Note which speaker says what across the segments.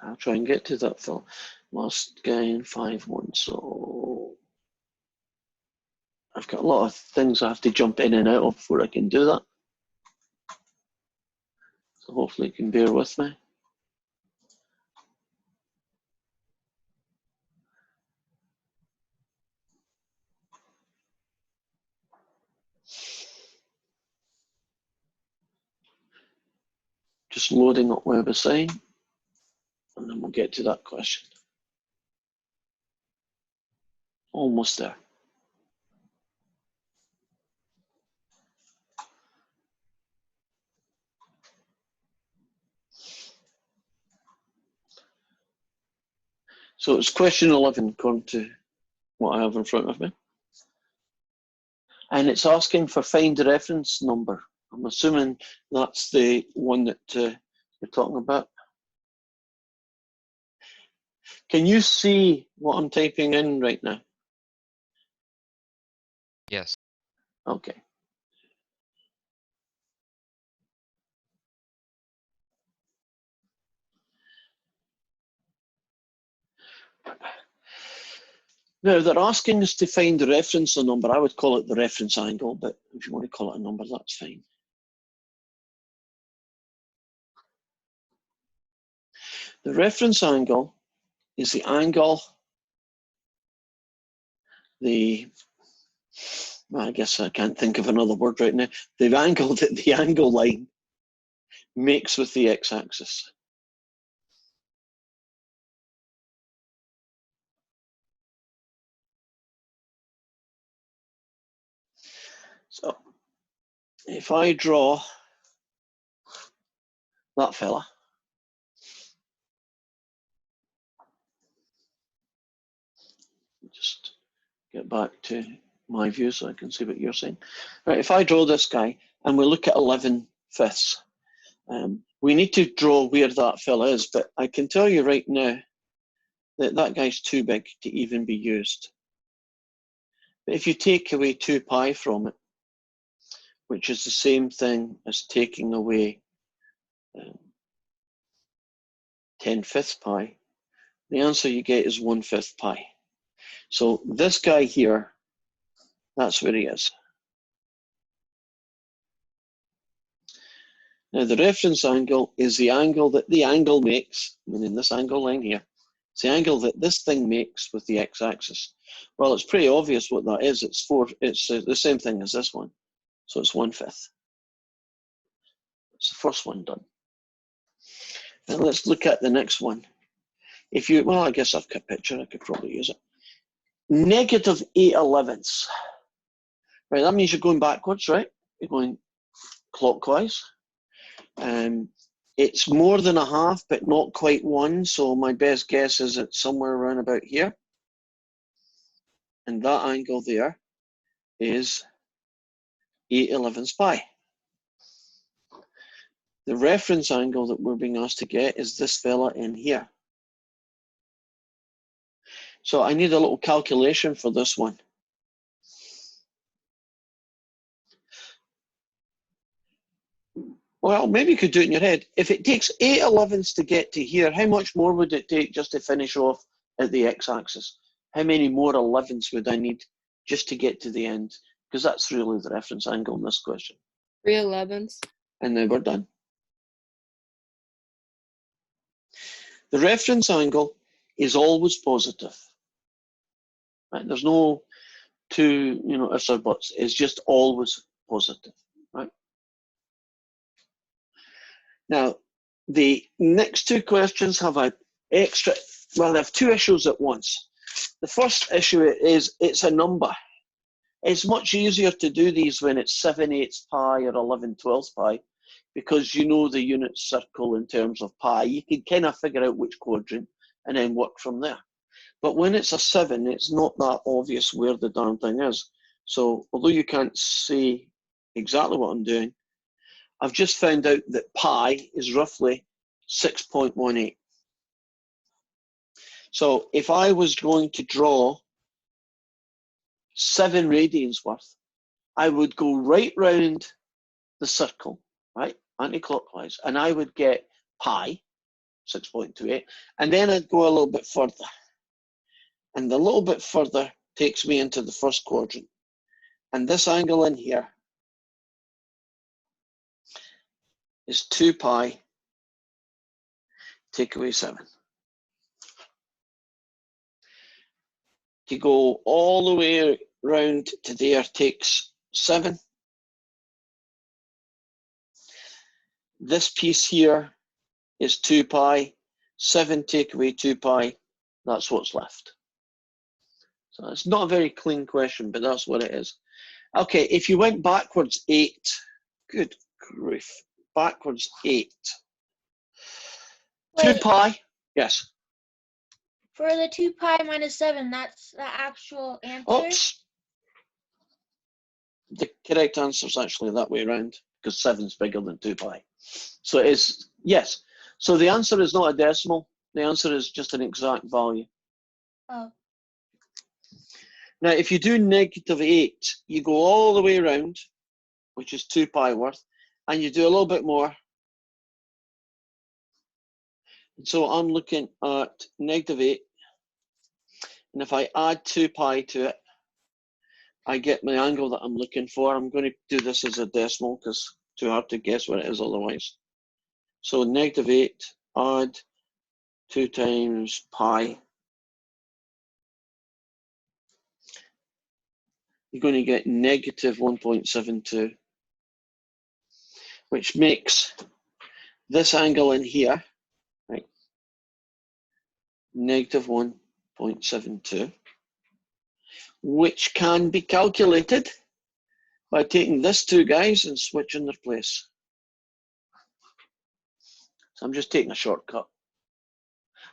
Speaker 1: I'll try and get to that for last gain 5-1. So I've got a lot of things I have to jump in and out of before I can do that. So hopefully you can bear with me. Just loading up WebAssign, and then we'll get to that question. Almost there. So it's question 11 according to what I have in front of me. And it's asking for find the reference number. I'm assuming that's the one that you're talking about. Can you see what I'm typing in right now?
Speaker 2: Yes.
Speaker 1: Okay. Now they're asking us to find the reference number. I would call it the reference angle, but if you want to call it a number, that's fine. The reference angle is the angle, well, I guess I can't think of another word right now, the angle that the angle line makes with the x-axis. So if I draw that fella, just get back to my view so I can see what you're saying. Right, if I draw this guy and we look at 11/5, we need to draw where that fella is, but I can tell you right now that that guy's too big to even be used. But if you take away 2 pi from it, which is the same thing as taking away 10/5 pi, the answer you get is 1/5 pi. So this guy here, that's where he is. Now the reference angle is the angle that the angle makes, meaning this angle line here. It's the angle that this thing makes with the x-axis. Well, it's pretty obvious what that is. It's the same thing as this one. So it's 1/5. It's the first one done. Now let's look at the next one. If you, well, I guess I've got a picture. I could probably use it. -8/11. Right, that means you're going backwards, right? You're going clockwise. It's more than a half, but not quite 1. So my best guess is it's somewhere around about here. And that angle there is 8/11 pi. The reference angle that we're being asked to get is this fella in here. So I need a little calculation for this one. Well, maybe you could do it in your head. If it takes 8/11 to get to here, how much more would it take just to finish off at the x-axis? How many more 11s would I need just to get to the end? Because that's really the reference angle in this question.
Speaker 3: 3 11s.
Speaker 1: And then we're done. The reference angle is always positive. Right? There's no two, ifs or buts. It's just always positive. Right? Now, the next 2 questions have a extra, well, they have 2 issues at once. The first issue is it's a number. It's much easier to do these when it's 7/8 pi or 11/12 pi, because you know the unit circle in terms of pi. You can kind of figure out which quadrant and then work from there. But when it's a 7, it's not that obvious where the darn thing is. So although you can't see exactly what I'm doing, I've just found out that pi is roughly 6.18. So if I was going to draw 7 radians worth, I would go right round the circle, right, anti-clockwise, and I would get pi, 6.28. And then I'd go a little bit further. And the little bit further takes me into the first quadrant. And this angle in here is 2 pi, take away 7. To go all the way around to there takes 7. This piece here is 2 pi. 7 take away 2 pi. That's what's left. So it's not a very clean question, but that's what it is. Okay, if you went backwards 8, good grief, backwards 8.
Speaker 2: Wait.
Speaker 1: 2 pi, yes.
Speaker 2: For the 2 pi minus 7, that's the actual answer?
Speaker 1: Oops. The correct answer is actually that way around, because 7 is bigger than 2 pi. So it is, yes. So the answer is not a decimal. The answer is just an exact value.
Speaker 2: Oh.
Speaker 1: Now, if you do -8, you go all the way around, which is 2 pi worth, and you do a little bit more. And so I'm looking at -8. And if I add 2 pi to it, I get my angle that I'm looking for. I'm going to do this as a decimal because it's too hard to guess what it is otherwise. So -8, add 2 times pi. You're going to get -1.72, which makes this angle in here, right, -1.72, which can be calculated by taking these two guys and switching their place. So I'm just taking a shortcut.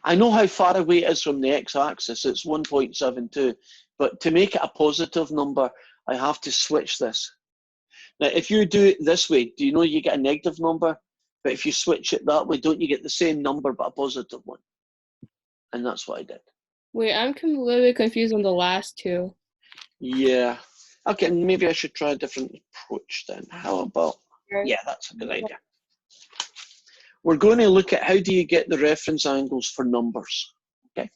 Speaker 1: I know how far away it is from the x-axis, it's 1.72, but to make it a positive number, I have to switch this. Now, if you do it this way, do you know you get a negative number? But if you switch it that way, don't you get the same number but a positive one? And that's what I did.
Speaker 3: Wait, I'm completely confused on the last two.
Speaker 1: Yeah. Okay, maybe I should try a different approach then. How about, yeah, that's a good idea. We're going to look at how do you get the reference angles for numbers. Okay.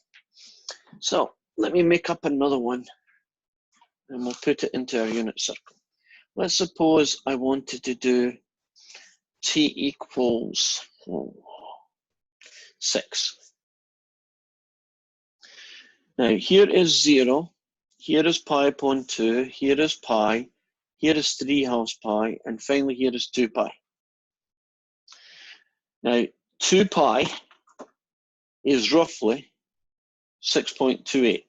Speaker 1: So let me make up another one and we'll put it into our unit circle. Let's suppose I wanted to do t equals 6. Now here is 0, here is pi upon 2, here is pi, here is 3/2 pi, and finally here is 2 pi. Now 2 pi is roughly 6.28.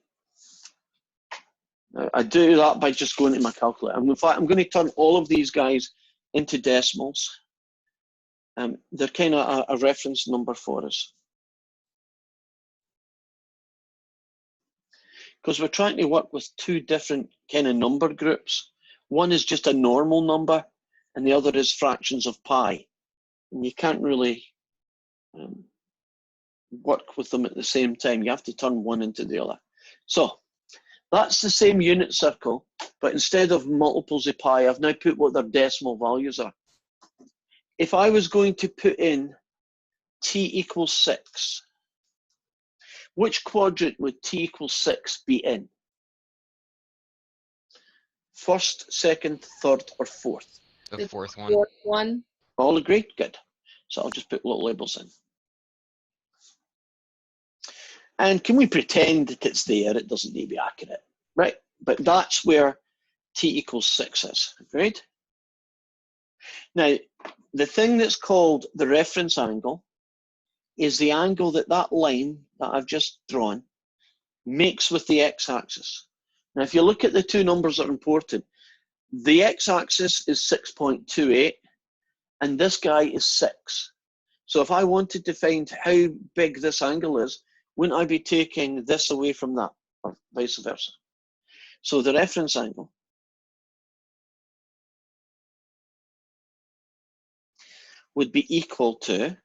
Speaker 1: Now, I do that by just going to my calculator. In fact, I'm going to turn all of these guys into decimals. They're kind of a reference number for us. Because we're trying to work with two different kind of number groups. One is just a normal number, and the other is fractions of pi. And you can't really work with them at the same time. You have to turn one into the other. So that's the same unit circle, but instead of multiples of pi, I've now put what their decimal values are. If I was going to put in t equals 6, which quadrant would t equals 6 be in? First, second, third, or fourth?
Speaker 4: The fourth one.
Speaker 3: Fourth one.
Speaker 1: All agree? Good. So I'll just put little labels in. And can we pretend that it's there? It doesn't need to be accurate, right? But that's where t equals 6 is, agreed? Now, the thing that's called the reference angle is the angle that that line that I've just drawn makes with the x-axis. Now, if you look at the two numbers that are important, the x-axis is 6.28, and this guy is 6. So if I wanted to find how big this angle is, wouldn't I be taking this away from that, or vice versa? So the reference angle would be equal to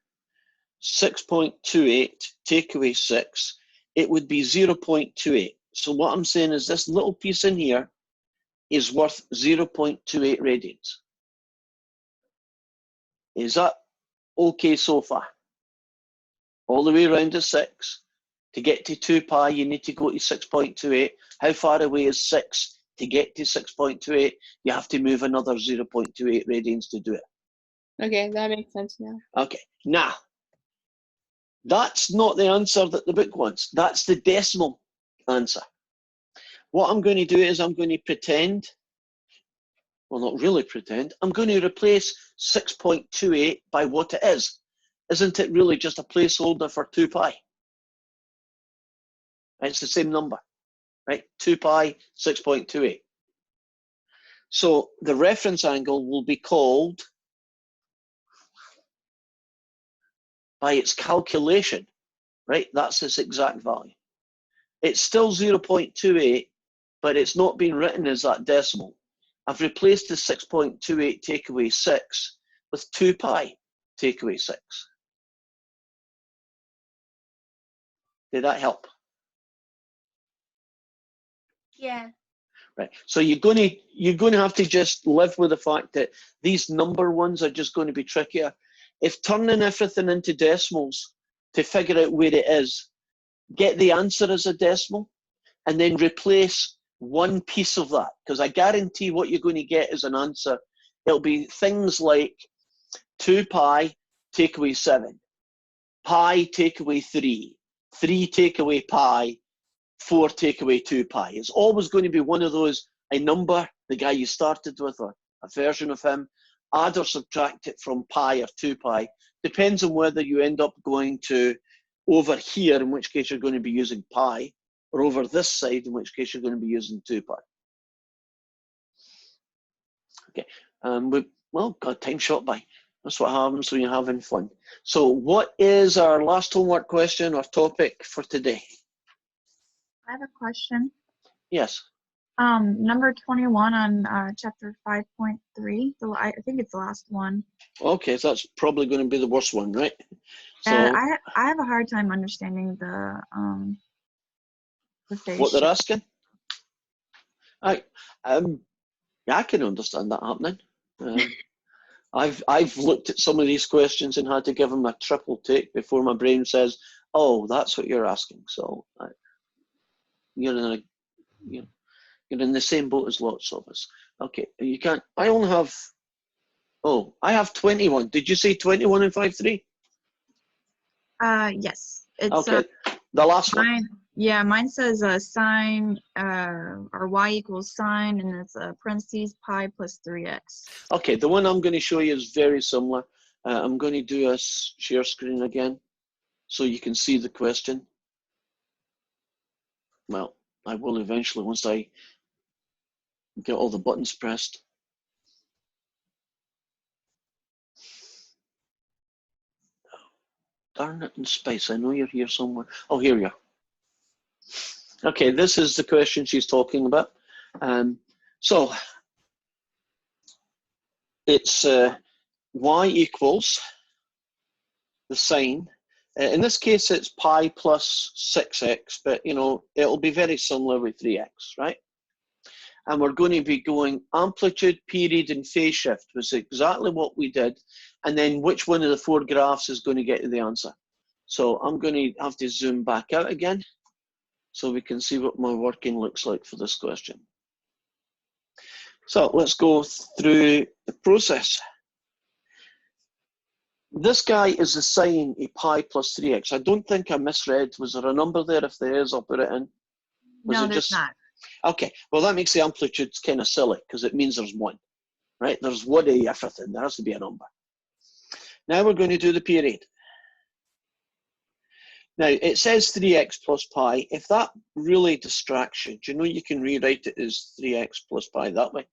Speaker 1: 6.28 take away 6. It would be 0.28. So what I'm saying is this little piece in here is worth 0.28 radians. Is that okay so far? all the way around is 6. To get to 2 pi, you need to go to 6.28. How far away is 6? To get to 6.28, you have to move another 0.28 radians to do it.
Speaker 3: Okay, that makes sense now.
Speaker 1: Okay, now, that's not the answer that the book wants. That's the decimal answer. What I'm going to do is I'm going to pretend, well, not really pretend, I'm going to replace 6.28 by what it is. Isn't it really just a placeholder for 2 pi? It's the same number, right? 2 pi, 6.28. So the reference angle will be called, by its calculation, right? That's its exact value. It's still 0.28, but it's not been written as that decimal. I've replaced the 6.28 take away 6 with 2 pi take away 6. Did that help?
Speaker 2: Yeah.
Speaker 1: Right. So you're going to have to just live with the fact that these number ones are just going to be trickier. If turning everything into decimals to figure out where it is, get the answer as a decimal, and then replace one piece of that, because I guarantee what you're going to get as an answer, it'll be things like 2 pi take away 7, pi take away 3, 3 take away pi, 4 take away 2 pi. It's always going to be one of those, a number, the guy you started with, or a version of him, add or subtract it from pi or 2 pi. Depends on whether you end up going to over here, in which case you're going to be using pi, or over this side, in which case you're going to be using 2 pi. Okay, well, God, time shot by. That's what happens when you're having fun. So what is our last homework question or topic for today?
Speaker 4: I have a question.
Speaker 1: Yes.
Speaker 4: Number 21 on chapter 5.3. I think it's the last one.
Speaker 1: Okay, so that's probably going to be the worst one, right? So
Speaker 4: I have a hard time understanding the phase
Speaker 1: what they're
Speaker 4: shift.
Speaker 1: asking? Yeah, I can understand that happening. I've looked at some of these questions and had to give them a triple take before my brain says, "Oh, that's what you're asking." So you're in the same boat as lots of us. Okay, you can't. I only have. Oh, I have 21. Did you say 21 and 5.3?
Speaker 4: Yes. It's
Speaker 1: Okay, the last one.
Speaker 4: mine. Yeah, mine says sine or y equals sine, and it's parentheses pi plus 3x.
Speaker 1: Okay, the one I'm going to show you is very similar. I'm going to do a share screen again so you can see the question. Well, I will eventually once I get all the buttons pressed. Darn it in space, I know you're here somewhere. Oh, here you are. Okay, this is the question she's talking about. So it's y equals the sine. In this case, it's pi plus 6x, but it'll be very similar with 3x, right? And we're going to be going amplitude, period, and phase shift, was exactly what we did. And then which one of the 4 graphs is going to get you the answer? So I'm going to have to zoom back out again so we can see what my working looks like for this question. So let's go through the process. This guy is the sine of pi plus 3x. I don't think I misread. Was there a number there? If there is, I'll put it in.
Speaker 4: No, there's not.
Speaker 1: Okay, well that makes the amplitude kind of silly because it means there's one, right? There's one of everything. There has to be a number. Now we're going to do the period. Now it says 3x plus pi. If that really distracts you, do you know you can rewrite it as 3x plus pi that way?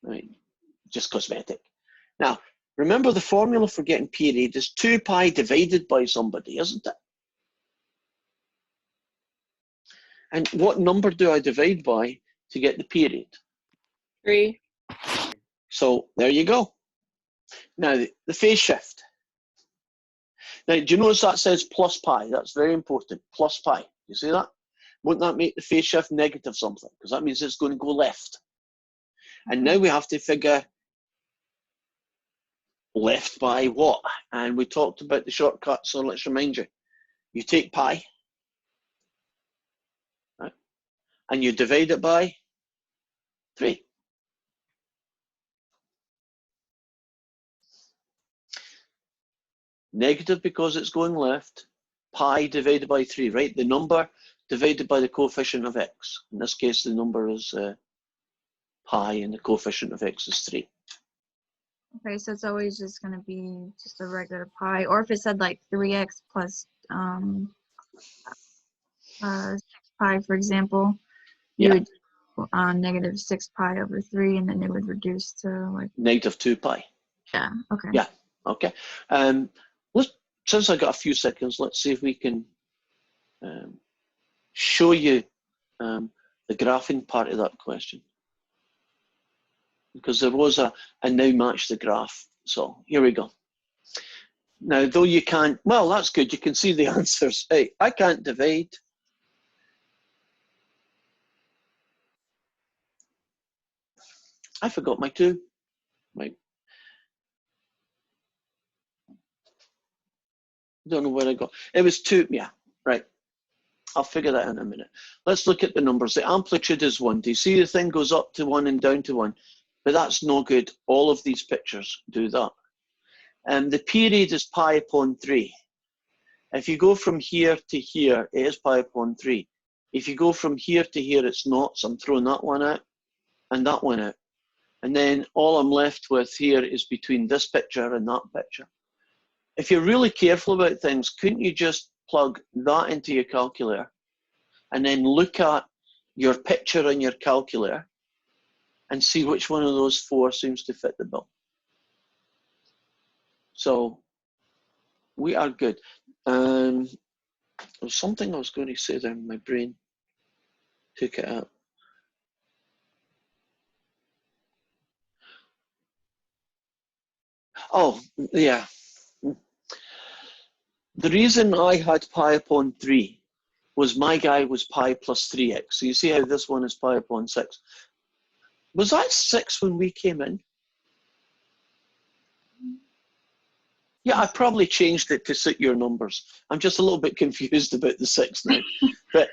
Speaker 1: Right, just cosmetic. Now, remember the formula for getting period is 2 pi divided by somebody, isn't it? And what number do I divide by to get the period?
Speaker 3: 3.
Speaker 1: So there you go. Now, the phase shift. Now, do you notice that says plus pi? That's very important, plus pi. You see that? Won't that make the phase shift negative something? Because that means it's going to go left. And now we have to figure left by what? And we talked about the shortcut, so let's remind you. You take pi, right, and you divide it by 3. Negative because it's going left, pi divided by 3, right? The number divided by the coefficient of x. In this case, the number is pi and the coefficient of x is 3.
Speaker 4: Okay, so it's always just going to be just a regular pi. Or if it said like 3x plus 6 pi, for example, you
Speaker 1: Yeah.
Speaker 4: would negative 6 pi over 3, and then it would reduce to like,
Speaker 1: Negative 2 pi.
Speaker 4: yeah, okay.
Speaker 1: Yeah. Okay. Since I got a few seconds, let's see if we can show you the graphing part of that question. Because there was a now match the graph. So here we go. Now, though you can't, well, that's good. You can see the answers. Hey, I can't divide. I forgot my 2. Right. Don't know where I got. It was 2. Yeah, right. I'll figure that in a minute. Let's look at the numbers. The amplitude is 1. Do you see the thing goes up to 1 and down to 1? But that's no good. All of these pictures do that. And the period is pi upon 3. If you go from here to here, it is pi upon 3. If you go from here to here, it's not. So I'm throwing that one out and that one out. And then all I'm left with here is between this picture and that picture. If you're really careful about things, couldn't you just plug that into your calculator and then look at your picture on your calculator and see which one of those 4 seems to fit the bill? So we are good. There was something I was going to say there, my brain took it out. Oh, yeah. The reason I had pi upon 3 was my guy was pi plus 3x. So you see how this one is pi upon 6. Was that 6 when we came in? Yeah, I probably changed it to suit your numbers. I'm just a little bit confused about the 6 now. But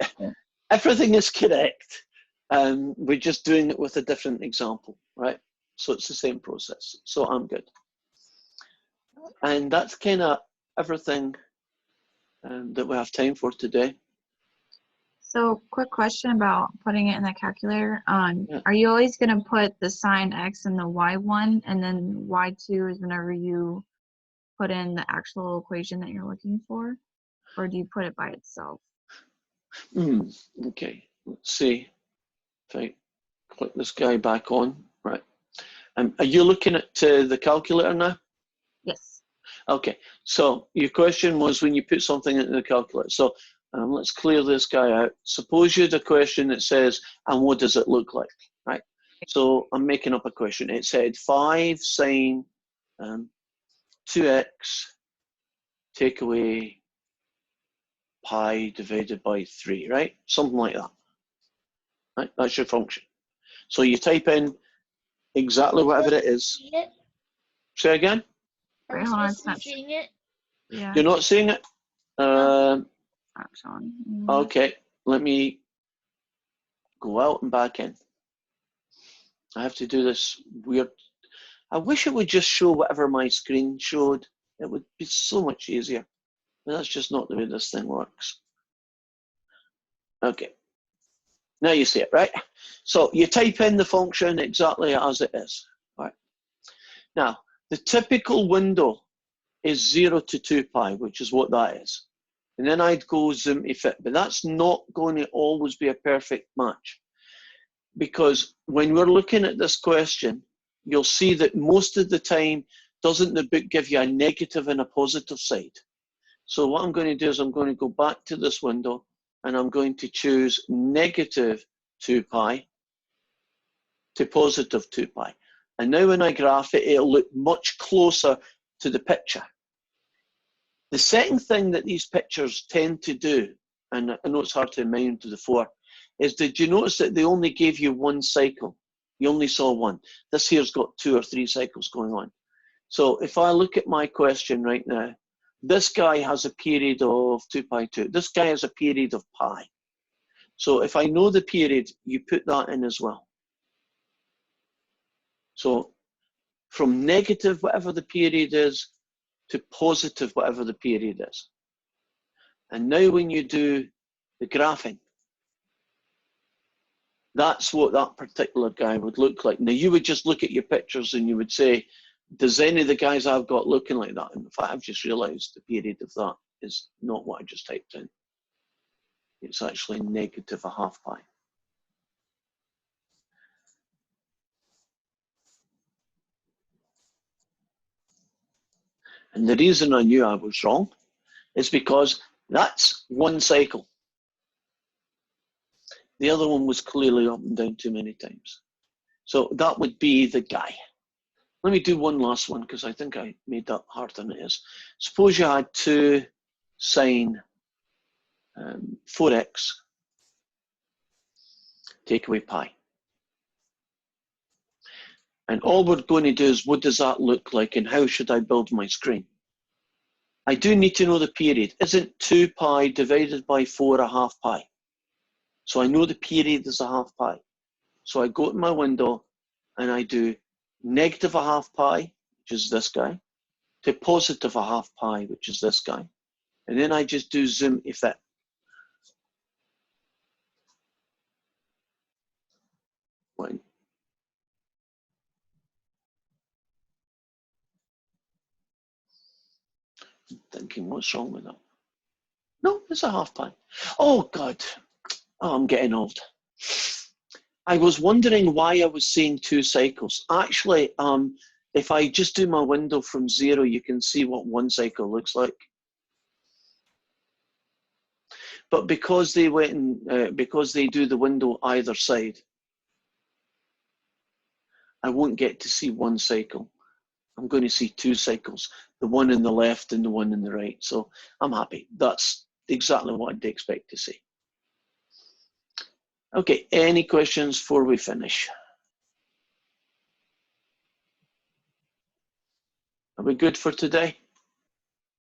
Speaker 1: everything is correct. We're just doing it with a different example, right? So it's the same process. So I'm good. And that's kind of everything that we have time for today.
Speaker 4: So quick question about putting it in the calculator.
Speaker 1: Yeah.
Speaker 4: Are you always going to put the sine x in the y1, and then y2 is whenever you put in the actual equation that you're looking for? Or do you put it by itself?
Speaker 1: Okay, let's see if I click this guy back on. Right. Are you looking at the calculator now?
Speaker 4: Yes.
Speaker 1: Okay, so your question was when you put something into the calculator. So let's clear this guy out. Suppose you had a question that says, and what does it look like, right? So I'm making up a question. It said 5 sine 2x take away pi divided by 3, right? Something like that. Right? That's your function. So you type in exactly whatever it is.
Speaker 2: See it?
Speaker 1: Say again?
Speaker 2: Are we
Speaker 4: Wait, hold on,
Speaker 2: supposed to be
Speaker 4: it's not
Speaker 2: seeing it?
Speaker 4: Yeah.
Speaker 1: You're not seeing it?
Speaker 4: Not showing.
Speaker 1: Okay, let me go out and back in. I have to do this weird. I wish it would just show whatever my screen showed. It would be so much easier. But that's just not the way this thing works. Okay. Now you see it, right? So you type in the function exactly as it is. Right. Now, the typical window is 0 to 2 pi, which is what that is. And then I'd go zoom to fit, but that's not going to always be a perfect match. Because when we're looking at this question, you'll see that most of the time, doesn't the book give you a negative and a positive side? So what I'm going to do is I'm going to go back to this window and I'm going to choose negative 2 pi to positive 2 pi. And now when I graph it, it'll look much closer to the picture. The second thing that these pictures tend to do, and I know it's hard to remind to the 4, is did you notice that they only gave you one cycle? You only saw one. This here's got 2 or 3 cycles going on. So if I look at my question right now, this guy has a period of 2 pi 2. This guy has a period of pi. So if I know the period, you put that in as well. So from negative, whatever the period is, to positive, whatever the period is. And now when you do the graphing, that's what that particular guy would look like. Now you would just look at your pictures and you would say, does any of the guys I've got looking like that? In fact, I've just realized the period of that is not what I just typed in. It's actually negative a half pi. And the reason I knew I was wrong is because that's one cycle. The other one was clearly up and down too many times. So that would be the guy. Let me do one last one because I think I made that harder than it is. Suppose you had 2 sine 4x take away pi. And all we're going to do is what does that look like and how should I build my screen? I do need to know the period. Isn't 2 pi divided by 4 a half pi? So I know the period is a half pi. So I go to my window and I do negative a half pi, which is this guy, to positive a half pi, which is this guy. And then I just do zoom to fit. One. Thinking, what's wrong with that? No, it's a half pi. Oh, God. Oh, I'm getting old. I was wondering why I was seeing 2 cycles. Actually, if I just do my window from 0, you can see what 1 cycle looks like. But because they went and, because they do the window either side, I won't get to see 1 cycle. I'm going to see 2 cycles, the one in the left and the one in the right. So I'm happy. That's exactly what I'd expect to see. Okay, any questions before we finish? Are we good for today?